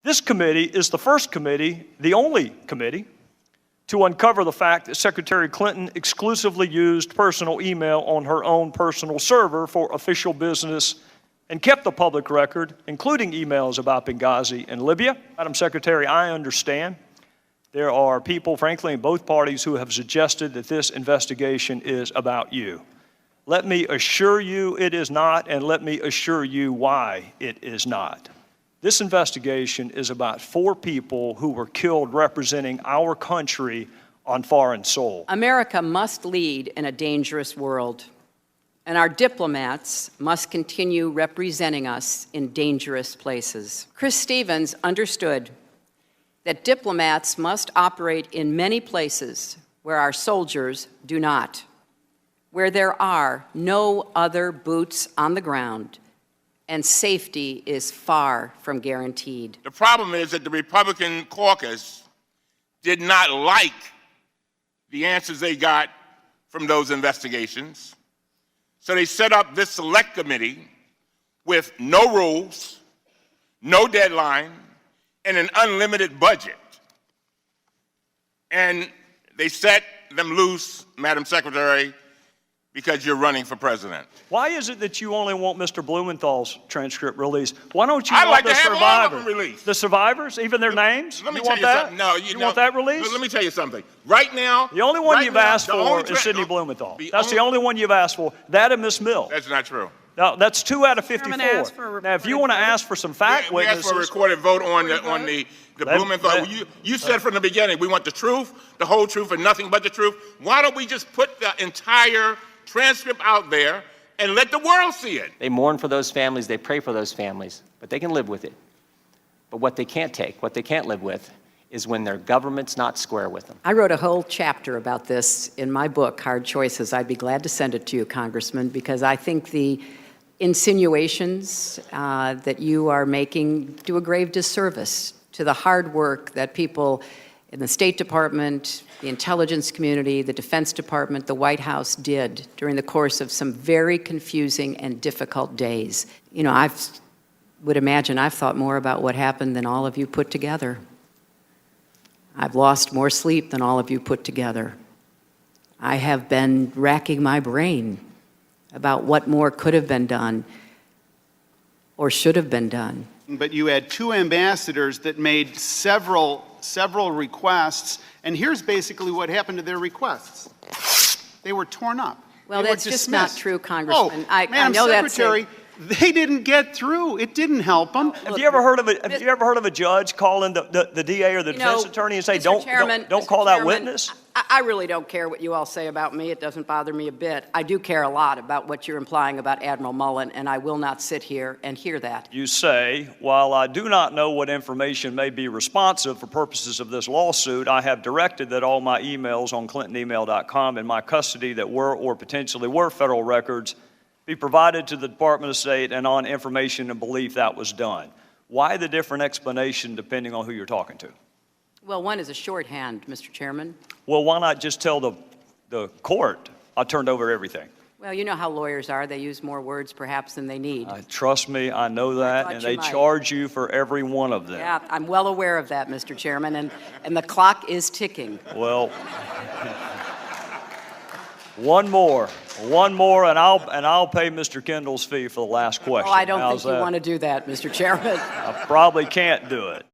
This committee is the first committee, the only committee, to uncover the fact that Secretary Clinton exclusively used personal email on her own personal server for official business and kept the public record, including emails about Benghazi and Libya. Madam Secretary, I understand there are people, frankly, in both parties who have suggested that this investigation is about you. Let me assure you it is not, and let me assure you why it is not. This investigation is about 4 people who were killed representing our country on foreign soil. America must lead in a dangerous world, and our diplomats must continue representing us in dangerous places. Chris Stevens understood that diplomats must operate in many places where our soldiers do not, where there are no other boots on the ground, and safety is far from guaranteed. The problem is that the Republican caucus did not like the answers they got from those investigations. So they set up this select committee with no rules, no deadline, and an unlimited budget. And they set them loose, Madam Secretary, because you're running for president. Why is it that you only want Mr. Blumenthal's transcript released? Why don't you I'd want like the to have all of survivors? them released. The survivors, even their names? Let me you tell want you that? something. No, you want that released? Let me tell you something. Right now, the only one right you've now, asked for is Sidney Blumenthal. That's the only one you've asked for. That and Miss Mill. That's not true. No, that's 2 out of 54. Now, if you want to ask for some fact We witnesses, asked for a recorded vote on the Blumenthal. You said from the beginning, we want the truth, the whole truth, and nothing but the truth. Why don't we just put the entire transcript out there and let the world see it? They mourn for those families, they pray for those families, but they can live with it. But what they can't take, what they can't live with, is when their government's not square with them. I wrote a whole chapter about this in my book, Hard Choices. I'd be glad to send it to you, Congressman, because I think the insinuations that you are making do a grave disservice to the hard work that people in the State Department, the intelligence community, the Defense Department, the White House did during the course of some very confusing and difficult days. You know, I would imagine I've thought more about what happened than all of you put together. I've lost more sleep than all of you put together. I have been racking my brain about what more could have been done or should have been done. But you had 2 ambassadors that made several requests, and here's basically what happened to their requests. They were torn up. Well, they that's just not true, Congressman. Oh, Madam Secretary, they didn't get through. It didn't help them. Have you ever heard of a judge calling the DA or the defense attorney and say, don't call that witness? I really don't care what you all say about me. It doesn't bother me a bit. I do care a lot about what you're implying about Admiral Mullen, and I will not sit here and hear that. You say, while I do not know what information may be responsive for purposes of this lawsuit, I have directed that all my emails on clintonemail.com in my custody that were or potentially were federal records be provided to the Department of State and on information and belief that was done. Why the different explanation depending on who you're talking to? Well, one is a shorthand, Mr. Chairman. Well, why not just tell the court I turned over everything? Well, you know how lawyers are. They use more words perhaps than they need. Trust me, I know that, and they charge you for every one of them. Yeah, I'm well aware of that, Mr. Chairman, and the clock is ticking. Well, one more, and I'll pay Mr. Kendall's fee for the last question. Oh, I don't think you want to do that, Mr. Chairman. I probably can't do it.